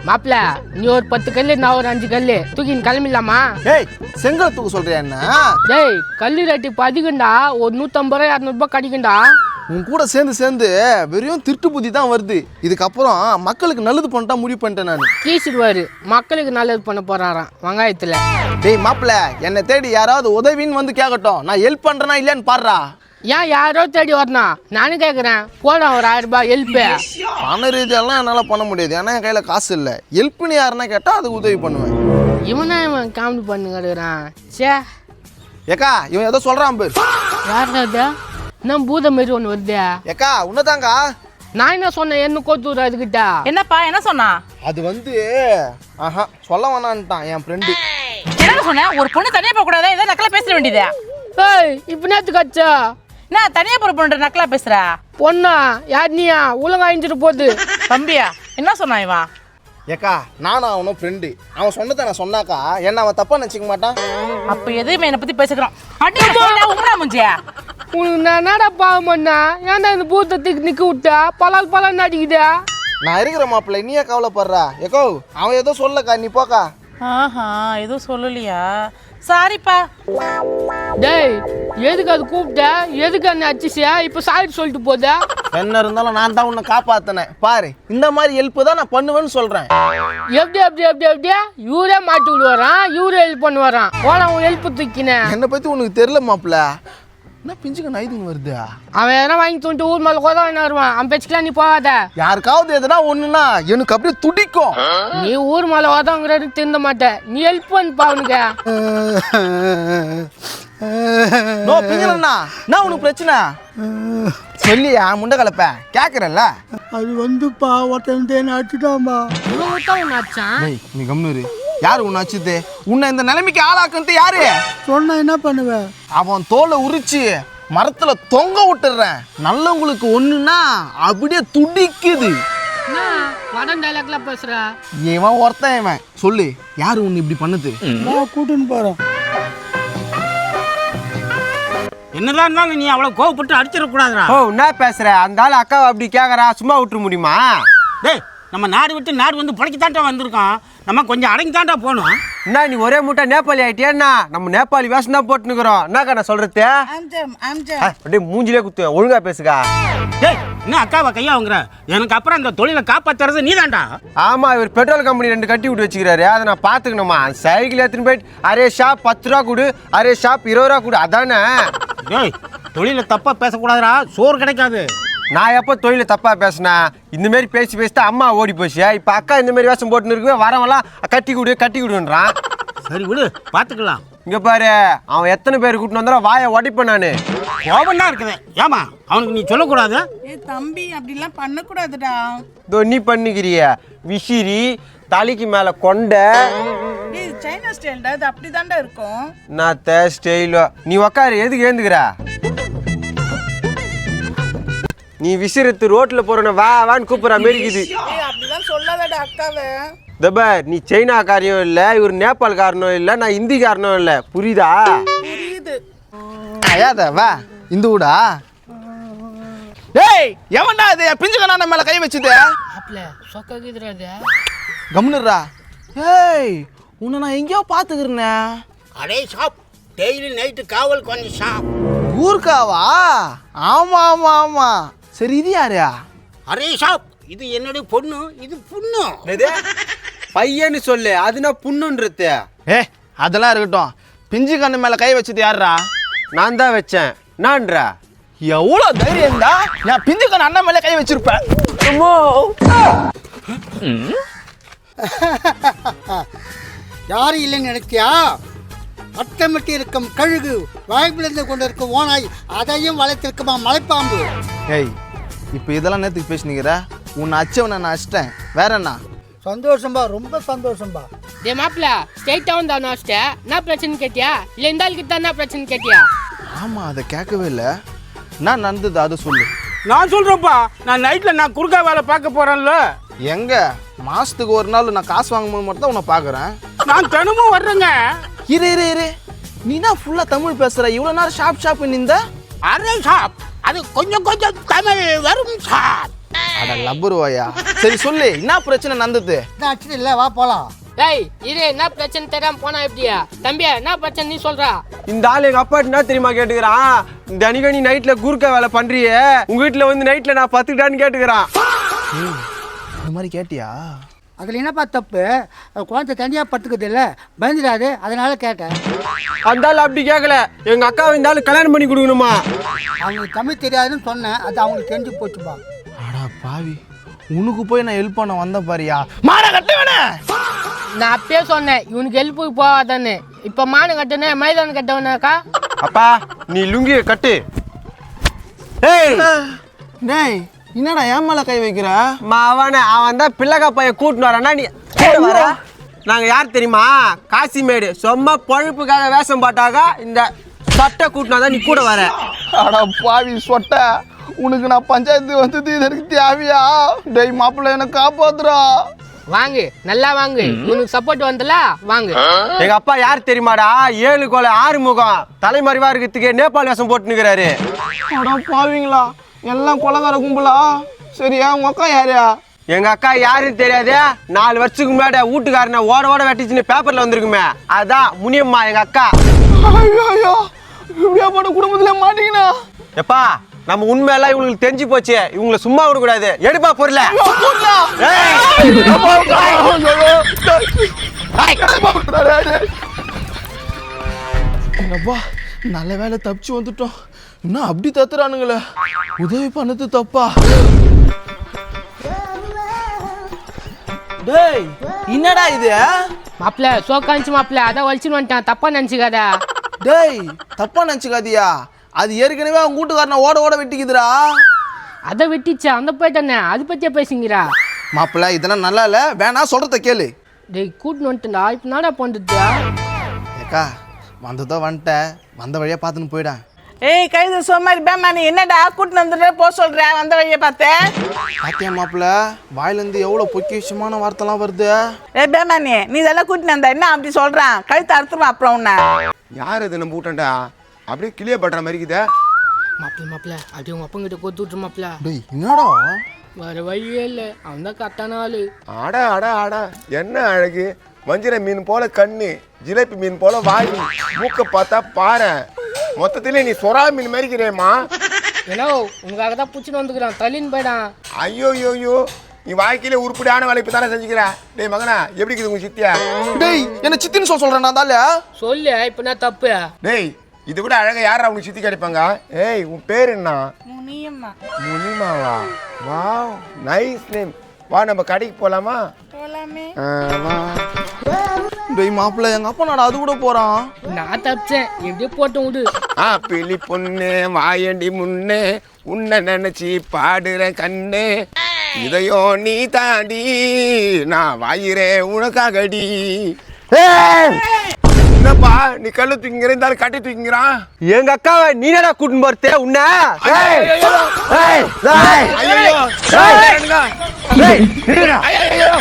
மாப்பிள்ள நீ ஒரு 10 கல்லு நான் ஒரு 5 கல்லு தூக்கின்னு கிளம்பிடலாமா? ஏய் செங்கல் தூக்க சொல்றியா என்ன? டேய் கல்லு ரேட்டு இப்போ அதிகண்டா. ஒரு 150 ரூபா 200 ரூபாய் கிடைக்கும்டா. உன் கூட சேர்ந்து வெறும் திருட்டு புத்தி தான் வருது. இதுக்கப்புறம் மக்களுக்கு நல்லது பண்ணிட்டா முடிவு பண்ணிட்டேன் நான். கீசிடுவாரு மக்களுக்கு நல்லது பண்ண போறாராம் வெங்காயத்துல. டேய் மாப்பிள்ள என்னை தேடி யாராவது உதவின்னு வந்து கேட்கட்டும், நான் ஹெல்ப் பண்றேனா இல்லையான்னு பாடுறா. ஏன் யாரோ தேடி வரணும் நானும் கேட்குறேன். போடா ஒரு 1000 ரூபாய் ஹெல்ப்பு. பண ரீதியெல்லாம் என்னால் பண்ண முடியாது, ஏன்னா என் கையில் காசு இல்லை. ஹெல்ப்னு யாருன்னா கேட்டால் அதுக்கு உதவி பண்ணுவேன். இவன் காமெடி பண்ணி கிடக்குறான். சே ஏக்கா இவன் ஏதோ சொல்கிறான் பேர். யாருடா இது? என்ன பூத மாரி ஒன்று வருது? ஏக்கா உன்னதாங்கா. நான் என்ன சொன்னேன் என்ன கோத்தூர் அதுக்கிட்ட? என்னப்பா என்ன சொன்னா? அது வந்து சொல்ல வேணான்ட்டான் என் ஃப்ரெண்டு. என்ன சொன்ன? ஒரு பொண்ணு தனியா போக கூடாதா? ஏதோ நக்கலா பேச வேண்டியதா? ஏய் இப்போ நேற்று கச்சா நான் தனியா போற பொண்ணு நக்கலா பேசுற பொண்ணா? யார் நீயா? ஒழுங்கா அழிஞ்சிட்டு போகுது தம்பியா. என்ன சொன்னா இவன்? ஏக்கா நானும் அவனும் ஃப்ரெண்டு. அவன் சொன்னதை நான் சொன்னாக்கா என்ன அவன் தப்பா நினச்சிக்க மாட்டான். அப்ப எதுவுமே என்னை பத்தி பேசுகிறான். அடி உங்களா முஞ்சியா? உனக்கு நான் என்னடா பாவம் பண்ணா? ஏன்டா இந்த பூத்தத்துக்கு நிற்க விட்டா? பலால் அடிக்குதா? நான் இருக்கிற மாப்பிள்ளை நீயே கவலைப்படுறா. ஏக்கோ அவன் ஏதோ சொல்லக்கா, நீ போக்கா. ஆஹா எதுவும் சொல்லலையா? சாரிப்பா. டேய் எதுக்கு அது கூப்பிட்ட? எதுக்கு அந்த அச்சிசியா இப்போ சாரி சொல்லிட்டு போதா? என்ன இருந்தாலும் நான் தான் உன்னை காப்பாத்தினேன் பாரு. இந்த மாதிரி ஹெல்ப் தான் நான் பண்ணுவேன்னு சொல்றேன். எப்படியா இவரே மாட்டி விடுவாரான், இவரே ஹெல்ப் பண்ணுவாரான். போனா உன் ஹெல்ப் தூக்கினேன். என்னை பத்தி உனக்கு தெரியல மாப்பிள்ள. என்ன பிஞ்சுக்க நைதுங்க வருது. அவன் எதனா வாங்கி தூண்டு ஊர் மேலே கூட வருவான். அவன் பேச்சுக்கலாம் நீ போகாத. யாருக்காவது எதுனா ஒண்ணுன்னா எனக்கு அப்படியே துடிக்கும். நீ ஊர் மேலே வாதாங்கிறது திருந்த மாட்டேன். நீ ஹெல்ப் பண்ணுப்பா அவனுக்கு. நோ பிங்கலண்ணா என்ன உனக்கு பிரச்சனை சொல்லியா? முண்டை கலப்ப கேட்கறல்ல. அது வந்துப்பா ஒருத்தன் அடிச்சுட்டான்பா. நீ கம்னூரு. யாரு உன்னை அச்சுது? உன்னை இந்த நிலைமைக்கு ஆளாக்குன்ட்டு யாரு சொன்னா என்ன பண்ணுவேன்? அவன் தோலை உரிச்சு மரத்துல தொங்க விட்டுறேன். நல்லவங்களுக்கு ஒண்ணுன்னா அப்படியே துடிக்குது. வடம் டைலாக்லாம் பேசுற. இவன் ஒருத்தன் இவன். சொல்லு யாரு உன்னை இப்படி பண்ணுது? நான் கூட்டுன்னு போறேன். என்னதான் இருந்தாலும் நீ அவ்வளோ கோவப்பட்டு அடிச்சிடக்கூடாதுடா. ஓ என்ன பேசுற? அந்த ஆள் அக்காவை அப்படி கேட்குறா, சும்மா விட்டுற முடியுமா? டேய் நம்ம நாடு விட்டு நாடு வந்து பிழைக்கத்தாண்டா வந்திருக்கோம். நம்ம கொஞ்சம் அடங்கி தாண்டா போகணும். என்ன நீ ஒரே மூட்டை நேபாளி ஆகிட்டியா? நம்ம நேபாளி வேஷம் தான் போட்டுனுக்குறோம். என்னக்கா நான் சொல்றது? அப்படியே மூஞ்சிலே குத்து. ஒழுங்கா பேசுக்கா. டேய் என்ன அக்காவை கையா வாங்குற? எனக்கு அப்புறம் அந்த தொழிலை காப்பாத்துறது நீ தாண்டா. ஆமா இவர் பெட்ரோல் கம்பெனி 2 கட்டி விட்டு வச்சுக்கிறாரு. அதை நான் பார்த்துக்கணுமா? சைக்கிள் எடுத்துன்னு போயிட்டு அரே ஷாப் 10 ரூபா கொடு, அரே ஷாப் 20 ரூபா கொடு, அதானே? டேய் தொழிலை தப்பா பேசக்கூடாதுடா, சோறு கிடைக்காது. நான் எப்போ தொழிலை தப்பா பேசினேன்? இந்த மாதிரி பேசிட்டு அம்மா ஓடி போச்சு. இப்போ அக்கா இந்த மாதிரி வேஷம் போட்டுன்னு இருக்குவே, வரவெல்லாம் கட்டி கொடுன்றான். சரி விடு பார்த்துக்கலாம். இங்க பாரு, அவன் எத்தனை பேர் கூட்டின்னு வந்தாலும் வாயை உடைப்பேன் நானு. கோபம் தான் இருக்குது. ஏமா அவனுக்கு நீ சொல்லக்கூடாது? தம்பி அப்படிலாம் பண்ணக்கூடாதுடா. இதோ நீ பண்ணிக்கிறிய விசிறி தலைக்கு மேல கொண்ட சைனா ஸ்டைல்டா, அது அப்படிதான்டா இருக்கும். நான் ஸ்டைலோ. நீ உக்காரு, எதுக்கு ஏந்துக்கிற? நீ விசிறத்து ரோட்ல போறன வா வான்னு கூப்பிடுற மாரி இருக்குது. அப்படிதான் சொல்லாதடா அக்காவை. தபார் நீ சைனாக்காரனும் இல்லை, இவர் நேபாள்காரனும் இல்லை, நான் இந்திக்காரனும் இல்லை, புரியுதா? புரியுது. அயாத வா இந்த ஊடா. டேய் எவன்டா அது பிஞ்சுக்கண்ணா நம்ம மேல கை வச்சுது? மாப்பிள்ள சொக்காது கம்னுறா. ஏய் உன்னை நான் எங்கேயோ பார்த்துக்கிறேனே. அடே ஷாப் டெய்லி நைட்டு காவல் கொஞ்சம் ஷாப். ஊர்க்காவா? ஆமா ஆமா ஆமா. சரி இது யாரு? அரே ஷாப் இது என்னுடைய பொண்ணு, இது புண்ணு. பையன்னு சொல்லு, அதுனா புண்ணுன்றது. ஏ அதெல்லாம் இருக்கட்டும். பிஞ்சு கண்ணு மேல கை வச்சது யாருடா? நான் தான் வச்சேன். நான்றா எவ்வளோ தைரியம் தான் நான் பிஞ்சு கண்ணு அண்ணன் மேல கை வச்சிருப்பேன். யாரும் இல்லைன்னு நினைச்சியா? அட்டமிட்டு இருக்கும் கழுகு, வாய்ப்பிழந்து கொண்டிருக்கும் ஓனாய், அதையும் வளைத்திருக்குமா மலைப்பாம்பு. ஏய் இப்போ இதெல்லாம் நேற்றுக்கு பேசினீங்கிற. உன்னை அச்சவனை நான் அச்சிட்டேன். வேற என்ன? சந்தோஷம்பா, ரொம்ப சந்தோஷம்பா. டே மாப்பிள்ள ஸ்ட்ரைட்டா வந்து அவன் வச்சிட்ட. என்ன பிரச்சனை கேட்டியா? இல்லை இந்த ஆளுக்கு தான் என்ன பிரச்சனை கேட்டியா? ஆமாம் அதை கேட்கவே இல்லை. நான் நடந்தது அதை சொல்லு. நான் சொல்றேன்ப்பா, நான் நைட்ல நான் குறுக்கா வேலை பார்க்க போறேன்ல. எங்க மாசத்துக்கு ஒரு நாள் நான் காசு வாங்கும்போது மட்டும் தான் உன்னை பார்க்குறேன். நான் தினமும் வர்றேங்க. இரு நீ தான் ஃபுல்லாக தமிழ் பேசுகிற. இவ்வளோ நேரம் ஷாப் நின்ற. அரே ஷாப் அது கொஞ்சம் கொஞ்சம் தமிழ் வரும் ஷாப். அட லப்பருவாயா. சரி சொல்லு, என்ன பிரச்சனை நடந்தது? நான் அடிச்சுட்டு இல்லை, வா போகலாம். டேய் இது என்ன பிரச்சனை தெரியாம போனா எப்படியா? தம்பியா என்ன பிரச்சனை நீ சொல்றா? இந்த ஆள் எங்க அப்பா என்ன தெரியுமா கேட்டுக்கிறான், தனிகனி நைட்ல கூர்க்க வேலை பண்றியே, உங்க வீட்டுல வந்து நைட்ல நான் பத்துக்கிட்டான்னு கேட்டுக்கிறான். இந்த மாதிரி கேட்டியா? அதில் என்னப்பா தப்பு? குழந்தை தனியாக படுத்துக்கிறது இல்லை, பயந்துடாது, அதனால கேட்டேன். அந்த ஆள் அப்படி கேட்கல, எங்க அக்காவை இந்த ஆளு கல்யாணம் பண்ணி கொடுக்கணுமா. அவங்களுக்கு தமிழ் தெரியாதுன்னு சொன்னேன், அது அவங்களுக்கு தெரிஞ்சு போச்சுப்பா. அடா பாவி, உனக்கு போய் நான் ஹெல்ப் பண்ண வந்தேன் பாரியா. மான கட்டவனே, நான் அப்பயே சொன்னேன் இவனுக்கு ஹெல்ப்புக்கு போகாதான்னு. இப்ப மானு கட்டனே மைதானம் கட்டவனாக்கா? அப்பா நீ லுங்கிய கட்டு. ஏய் டேய் என்னடா ஏன் மேல கை வைக்கிற? அவனை அவன் தான் பிள்ளைக்கா பையன் கூட்டின்னு வரானா, நீ கூட வர. நாங்க யார் தெரியுமா? காசிமேடு சும்மா பழுப்புக்காக வேஷம் பாட்டாக இந்த சட்டை கூட்டினா தான் நீ கூட வர. அடா பாவி சொட்ட, உனக்கு நான் பஞ்சாயத்து வந்தது எனக்கு தேவையா? டேய் மாப்பிள்ளை என்ன காப்பாத்துறா. வாங்கு நல்லா வாங்கு, இவனுக்கு சப்போர்ட் வந்தல வாங்கு. எங்க அப்பா யார் தெரியுமாடா? 7 கொலை 6 முகம் தலைமறைவா இருக்கிறதுக்கு நேபாள் வேஷம் போட்டு நிற்கிறாரு. அடா பாவிங்களா, எல்லாம் கொலகார கும்பலா? சரியா, உங்க அக்கா யாரையா? எங்க அக்கா யாருன்னு தெரியாது. 4 வருஷத்துக்கு முன்னாடி வீட்டுக்காரனை ஓட ஓட வெட்டிச்சுன்னு பேப்பர்ல வந்திருக்குமே, அதான் முனியம்மா எங்க அக்கா. ஐயோ, இப்படியா போட்ட குடும்பத்துல மாட்டீங்கண்ணா. எப்பா நம்ம உண்மையெல்லாம் இவங்களுக்கு தெரிஞ்சு போச்சு, இவங்களை சும்மா விடக்கூடாது. எடுப்பா பொருளை. என்னப்பா நல்ல வேலை தப்பிச்சு வந்துட்டோம். இன்னும் அப்படி தத்துறானுங்களே, உதவி பண்ணது தப்பா? டேய் என்னடா இது? மாப்பிள்ள சோக்காஞ்சு மாப்பிள்ள அதான் வலிச்சுன்னு வந்துட்டான், தப்பா நினைச்சுக்காதா? டேய் தப்பா நினைச்சுக்காதியா, அது ஏற்கனவே அவங்க வீட்டுக்காரனை ஓட ஓட வெட்டிக்குதுடா. அதை வெட்டிச்சா அந்த போயிட்டானே, அது பத்தியா பேசுங்கிறா? மாப்பிள்ள இதெல்லாம் நல்லா இல்லை, வேணா சொல்றத கேளு. டேய் கூட்டின்னு வந்துட்டா, இப்போ நாடா பண்ணுறதா? ஏக்கா வந்ததோ வந்துட்டேன், வந்த வழியா பார்த்துன்னு போயிடேன். ஏய் கைது சோமாரி பேமா, நீ என்னடா கூட்டின்னு வந்துட்டு போக சொல்ற? வந்த வழியை பார்த்தேன். பாத்தியா மாப்பிள்ள, வாயிலேருந்து எவ்வளோ பொக்கிஷமான வார்த்தைலாம் வருது. ஏய் பேமானி, நீ இதெல்லாம் கூட்டின்னு வந்த என்ன அப்படி சொல்றான்? கழுத்து அறுத்துருவான் அப்புறம் உன்னை. யார் இது நம்ம வீட்டாண்டா அப்படியே கிளிய படுற மாதிரி இருக்குதா? மாப்பிள்ள அப்படியே உங்க அப்பங்கிட்ட கொத்து விட்டுரு மாப்பிள்ள. டேய் என்னடா? வேற வழியே இல்லை, அவன் தான் கரெக்டான ஆளு. அடா அடா அடா, என்ன அழகு! வஞ்சிர மீன் போல கண்ணு, ஜிலேபி மீன் போல வாய், மூக்க பார்த்தா பாரு, மொத்தத்திலே நீ சொரா மீன் மாதிரிக்கிறேம்மா. ஏன்னா உனக்காக தான் பிடிச்சின்னு வந்துக்கிறான், தள்ளின்னு போயிடான். ஐயோ ஐயோ ஐயோ, நீ வாழ்க்கையில உருப்படியான வேலை இப்போ தானே செஞ்சுக்கிற. டேய் மகனா, எப்படி இருக்குது உங்க சித்தியா? டேய் என்ன சித்தின்னு சொல்றேன் நான் தால. சொல்லு இப்போ என்ன தப்பு? டேய் இதை விட அழகா யாரா உனக்கு சித்தி கிடைப்பாங்க? ஏய் உன் பேர் என்ன? முனியம்மா. முனிமாவா? Wow, nice name. வா நம்ம கடைக்கு போலாமா? போலாமே. வா. டேய் மாப்பிள்ள, எங்க அப்பா நான் அது கூட போறான். நான் தப்பிச்சேன், எப்படியே போட்டு விடு. பிள்ளி பொண்ணு வாயண்டி முன்னே, உன்னை நினைச்சி பாடுற கண்ணு, இதையோ நீ தாண்டி நான் வாயிரே உனக்காகடி. என்னப்பா நீ கல்லு தூக்கிங்கிற, இருந்தாலும் கட்டி தூக்கிங்கிறான். எங்க அக்காவை நீ என்னடா கூட்டின்னு போறதே உன்ன? ஐயோ